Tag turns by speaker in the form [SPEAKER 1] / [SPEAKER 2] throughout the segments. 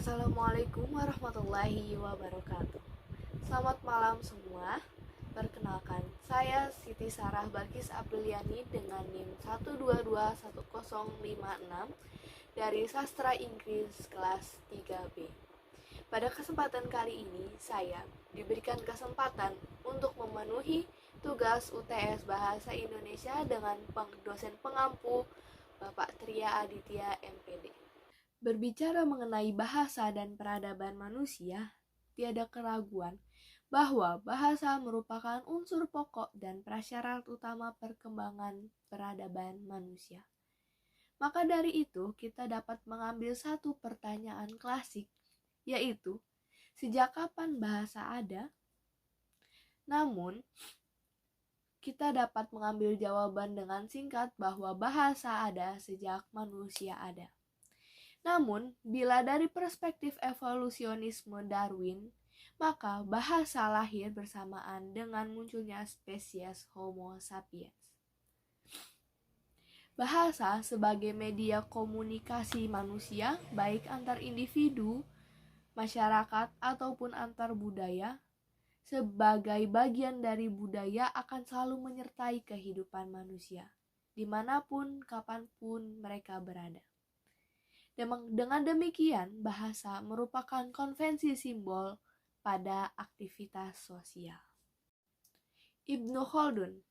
[SPEAKER 1] Assalamualaikum warahmatullahi wabarakatuh. Selamat malam semua. Perkenalkan, saya Siti Sarah Balkis Apriliani dengan NIM 1221056 dari Sastra Inggris kelas 3B. Pada kesempatan kali ini, saya diberikan kesempatan untuk memenuhi tugas UTS Bahasa Indonesia dengan dosen pengampu Bapak Tria Aditya MPD. Berbicara mengenai bahasa dan peradaban manusia, tiada keraguan bahwa bahasa merupakan unsur pokok dan prasyarat utama perkembangan peradaban manusia. Maka dari itu, kita dapat mengambil satu pertanyaan klasik, yaitu, sejak kapan bahasa ada? Namun, kita dapat mengambil jawaban dengan singkat bahwa bahasa ada sejak manusia ada. Namun, bila dari perspektif evolusionisme Darwin, maka bahasa lahir bersamaan dengan munculnya spesies Homo sapiens. Bahasa sebagai media komunikasi manusia, baik antar individu, masyarakat, ataupun antar budaya, sebagai bagian dari budaya akan selalu menyertai kehidupan manusia, dimanapun, kapanpun mereka berada. Dengan demikian, bahasa merupakan konvensi simbol pada aktivitas sosial. Ibnu Khaldun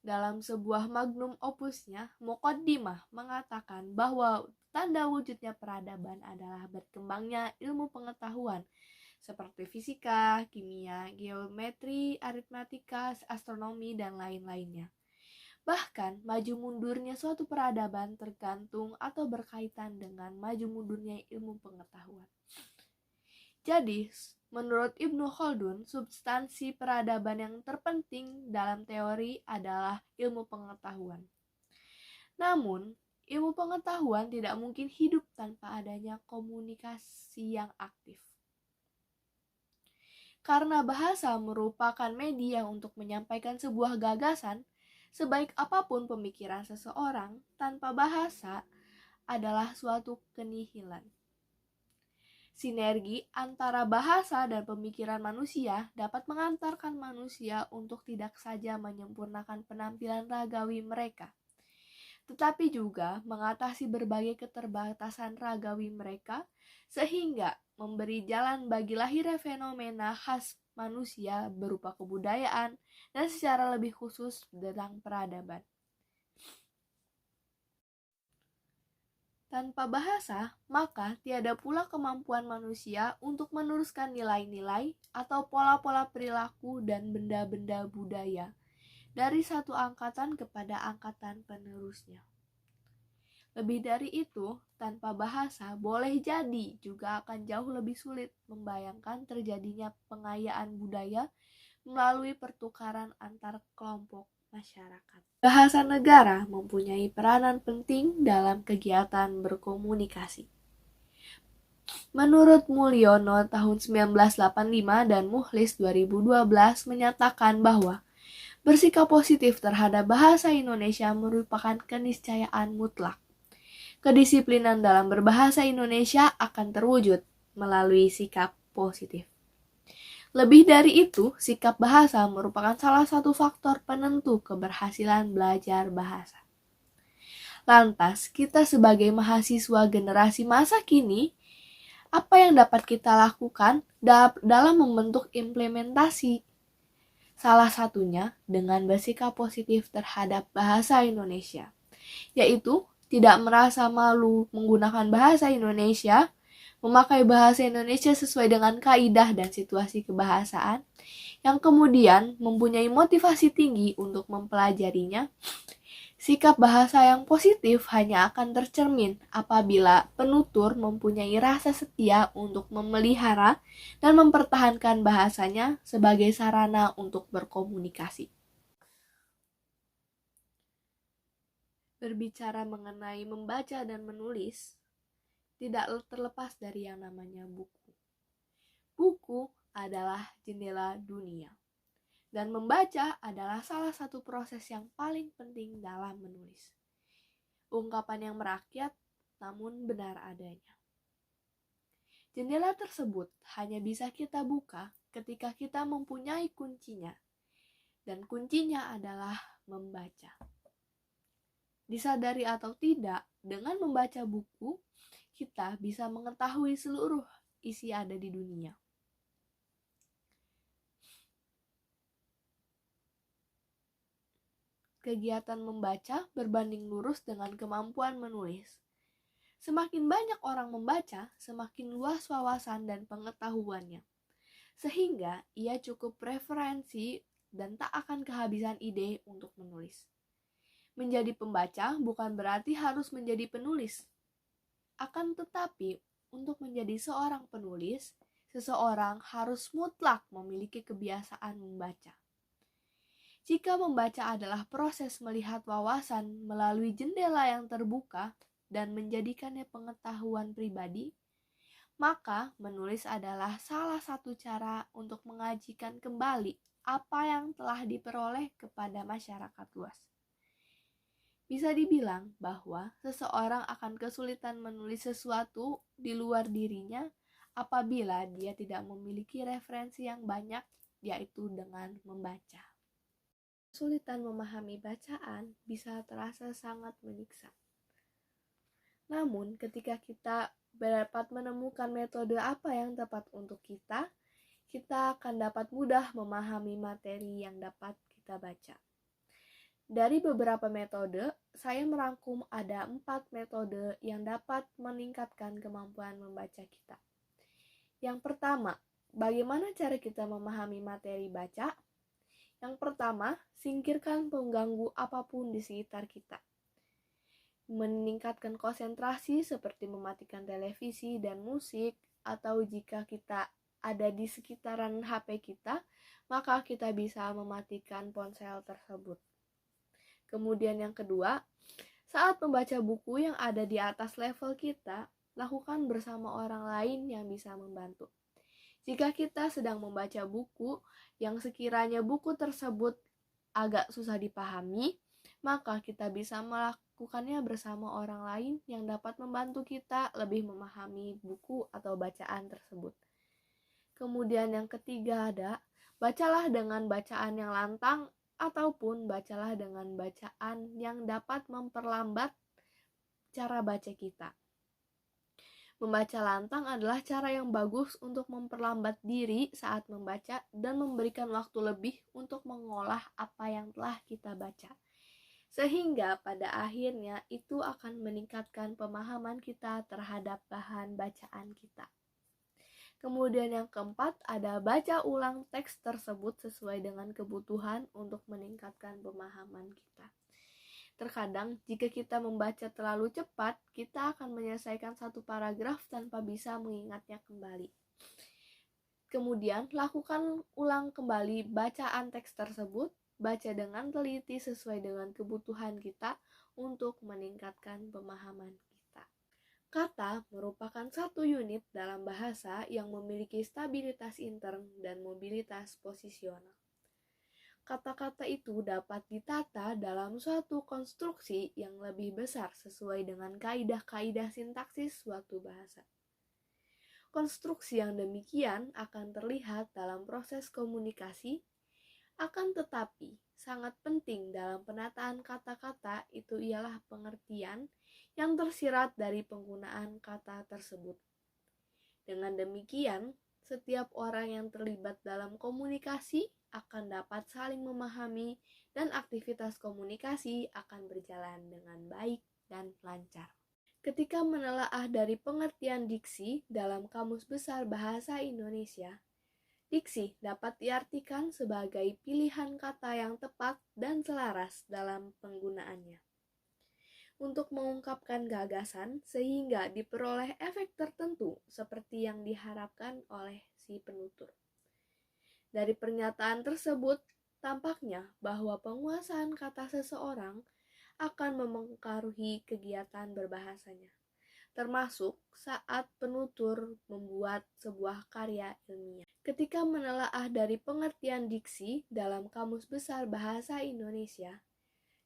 [SPEAKER 1] dalam sebuah magnum opusnya, Muqaddimah, mengatakan bahwa tanda wujudnya peradaban adalah berkembangnya ilmu pengetahuan seperti fisika, kimia, geometri, aritmatika, astronomi, dan lain-lainnya. Bahkan, maju mundurnya suatu peradaban tergantung atau berkaitan dengan maju mundurnya ilmu pengetahuan. Jadi, menurut Ibnu Khaldun, substansi peradaban yang terpenting dalam teori adalah ilmu pengetahuan. Namun, ilmu pengetahuan tidak mungkin hidup tanpa adanya komunikasi yang aktif. Karena bahasa merupakan media untuk menyampaikan sebuah gagasan, sebaik apapun pemikiran seseorang, tanpa bahasa adalah suatu kenihilan. Sinergi antara bahasa dan pemikiran manusia dapat mengantarkan manusia untuk tidak saja menyempurnakan penampilan ragawi mereka, tetapi juga mengatasi berbagai keterbatasan ragawi mereka, sehingga memberi jalan bagi lahirnya fenomena khas manusia berupa kebudayaan dan secara lebih khusus tentang peradaban. Tanpa bahasa, maka tiada pula kemampuan manusia untuk meneruskan nilai-nilai atau pola-pola perilaku dan benda-benda budaya dari satu angkatan kepada angkatan penerusnya. Lebih dari itu, tanpa bahasa boleh jadi juga akan jauh lebih sulit membayangkan terjadinya pengayaan budaya melalui pertukaran antar kelompok masyarakat. Bahasa negara mempunyai peranan penting dalam kegiatan berkomunikasi. Menurut Mulyono tahun 1985 dan Mukhlis 2012 menyatakan bahwa bersikap positif terhadap bahasa Indonesia merupakan keniscayaan mutlak. Kedisiplinan dalam berbahasa Indonesia akan terwujud melalui sikap positif. Lebih dari itu, sikap bahasa merupakan salah satu faktor penentu keberhasilan belajar bahasa. Lantas, kita sebagai mahasiswa generasi masa kini, apa yang dapat kita lakukan dalam membentuk implementasi? Salah satunya dengan bersikap positif terhadap bahasa Indonesia, yaitu tidak merasa malu menggunakan bahasa Indonesia, memakai bahasa Indonesia sesuai dengan kaidah dan situasi kebahasaan, yang kemudian mempunyai motivasi tinggi untuk mempelajarinya. Sikap bahasa yang positif hanya akan tercermin apabila penutur mempunyai rasa setia untuk memelihara dan mempertahankan bahasanya sebagai sarana untuk berkomunikasi. Berbicara mengenai membaca dan menulis, tidak terlepas dari yang namanya buku. Buku adalah jendela dunia, dan membaca adalah salah satu proses yang paling penting dalam menulis. Ungkapan yang merakyat namun benar adanya. Jendela tersebut hanya bisa kita buka ketika kita mempunyai kuncinya, dan kuncinya adalah membaca. Disadari atau tidak, dengan membaca buku, kita bisa mengetahui seluruh isi ada di dunia. Kegiatan membaca berbanding lurus dengan kemampuan menulis. Semakin banyak orang membaca, semakin luas wawasan dan pengetahuannya. Sehingga ia cukup preferensi dan tak akan kehabisan ide untuk menulis. Menjadi pembaca bukan berarti harus menjadi penulis. Akan tetapi, untuk menjadi seorang penulis, seseorang harus mutlak memiliki kebiasaan membaca. Jika membaca adalah proses melihat wawasan melalui jendela yang terbuka dan menjadikannya pengetahuan pribadi, maka menulis adalah salah satu cara untuk mengajikan kembali apa yang telah diperoleh kepada masyarakat luas. Bisa dibilang bahwa seseorang akan kesulitan menulis sesuatu di luar dirinya apabila dia tidak memiliki referensi yang banyak, yaitu dengan membaca. Kesulitan memahami bacaan bisa terasa sangat menyiksa. Namun, ketika kita dapat menemukan metode apa yang tepat untuk kita akan dapat mudah memahami materi yang dapat kita baca. Dari beberapa metode, saya merangkum ada 4 metode yang dapat meningkatkan kemampuan membaca kita. Yang pertama, bagaimana cara kita memahami materi baca? Yang pertama, singkirkan pengganggu apapun di sekitar kita. Meningkatkan konsentrasi seperti mematikan televisi dan musik, atau jika kita ada di sekitaran HP kita, maka kita bisa mematikan ponsel tersebut. Kemudian yang kedua, saat membaca buku yang ada di atas level kita, lakukan bersama orang lain yang bisa membantu. Jika kita sedang membaca buku yang sekiranya buku tersebut agak susah dipahami, maka kita bisa melakukannya bersama orang lain yang dapat membantu kita lebih memahami buku atau bacaan tersebut. Kemudian yang ketiga ada, bacalah dengan bacaan yang lantang ataupun bacalah dengan bacaan yang dapat memperlambat cara baca kita. Membaca lantang adalah cara yang bagus untuk memperlambat diri saat membaca dan memberikan waktu lebih untuk mengolah apa yang telah kita baca. Sehingga pada akhirnya itu akan meningkatkan pemahaman kita terhadap bahan bacaan kita. Kemudian yang keempat ada baca ulang teks tersebut sesuai dengan kebutuhan untuk meningkatkan pemahaman kita. Terkadang, jika kita membaca terlalu cepat, kita akan menyelesaikan satu paragraf tanpa bisa mengingatnya kembali. Kemudian, lakukan ulang kembali bacaan teks tersebut, baca dengan teliti sesuai dengan kebutuhan kita untuk meningkatkan pemahaman kita. Kata merupakan satu unit dalam bahasa yang memiliki stabilitas intern dan mobilitas posisional. Kata-kata itu dapat ditata dalam suatu konstruksi yang lebih besar sesuai dengan kaidah-kaidah sintaksis suatu bahasa. Konstruksi yang demikian akan terlihat dalam proses komunikasi, akan tetapi sangat penting dalam penataan kata-kata itu ialah pengertian yang tersirat dari penggunaan kata tersebut. Dengan demikian, setiap orang yang terlibat dalam komunikasi akan dapat saling memahami dan aktivitas komunikasi akan berjalan dengan baik dan lancar. Ketika menelaah dari pengertian diksi dalam Kamus Besar Bahasa Indonesia, diksi dapat diartikan sebagai pilihan kata yang tepat dan selaras dalam penggunaannya untuk mengungkapkan gagasan sehingga diperoleh efek tertentu seperti yang diharapkan oleh si penutur. Dari pernyataan tersebut, tampaknya bahwa penguasaan kata seseorang akan mempengaruhi kegiatan berbahasanya, termasuk saat penutur membuat sebuah karya ilmiah. Ketika menelaah dari pengertian diksi dalam Kamus Besar Bahasa Indonesia,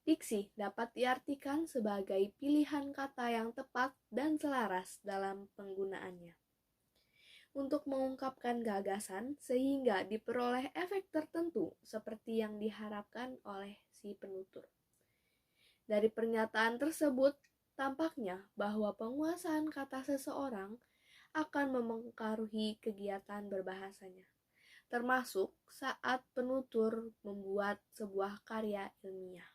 [SPEAKER 1] diksi dapat diartikan sebagai pilihan kata yang tepat dan selaras dalam penggunaannya. untuk mengungkapkan gagasan sehingga diperoleh efek tertentu seperti yang diharapkan oleh si penutur. Dari pernyataan tersebut, tampaknya bahwa penguasaan kata seseorang akan mempengaruhi kegiatan berbahasanya, termasuk saat penutur membuat sebuah karya ilmiah.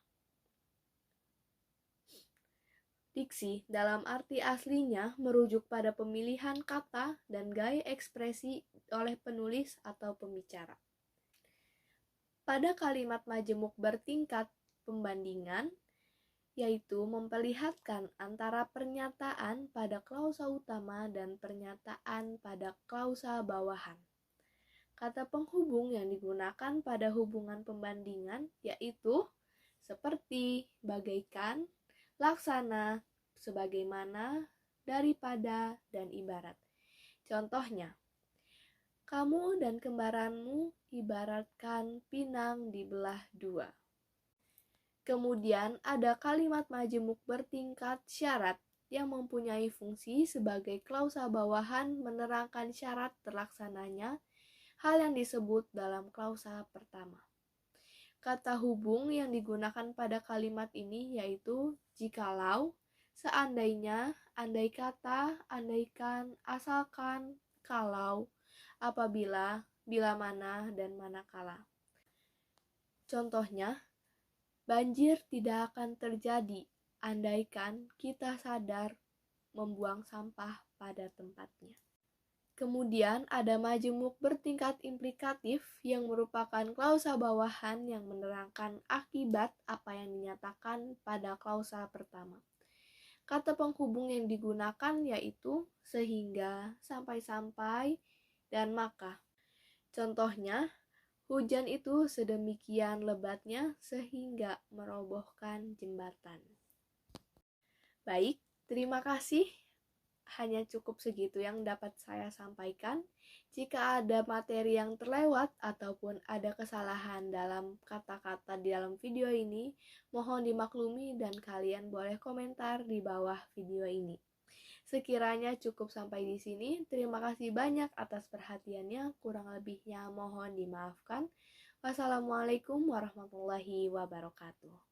[SPEAKER 1] Diksi dalam arti aslinya merujuk pada pemilihan kata dan gaya ekspresi oleh penulis atau pembicara. Pada kalimat majemuk bertingkat pembandingan, yaitu memperlihatkan antara pernyataan pada klausa utama dan pernyataan pada klausa bawahan. Kata penghubung yang digunakan pada hubungan pembandingan yaitu seperti, bagaikan, laksana, sebagaimana, daripada, dan ibarat. Contohnya, kamu dan kembaranmu ibaratkan pinang dibelah dua. Kemudian ada kalimat majemuk bertingkat syarat yang mempunyai fungsi sebagai klausa bawahan menerangkan syarat terlaksananya hal yang disebut dalam klausa pertama. Kata hubung yang digunakan pada kalimat ini yaitu jikalau, seandainya, andai kata, andaikan, asalkan, kalau, apabila, bila mana, dan manakala. Contohnya, banjir tidak akan terjadi andaikan kita sadar membuang sampah pada tempatnya. Kemudian ada majemuk bertingkat implikatif yang merupakan klausa bawahan yang menerangkan akibat apa yang dinyatakan pada klausa pertama. Kata penghubung yang digunakan yaitu sehingga, sampai-sampai, dan maka. Contohnya, hujan itu sedemikian lebatnya sehingga merobohkan jembatan. Baik, terima kasih. Hanya cukup segitu yang dapat saya sampaikan. Jika ada materi yang terlewat ataupun ada kesalahan dalam kata-kata di dalam video ini, mohon dimaklumi dan kalian boleh komentar di bawah video ini. Sekiranya cukup sampai di sini, terima kasih banyak atas perhatiannya, kurang lebihnya mohon dimaafkan. Wassalamualaikum warahmatullahi wabarakatuh.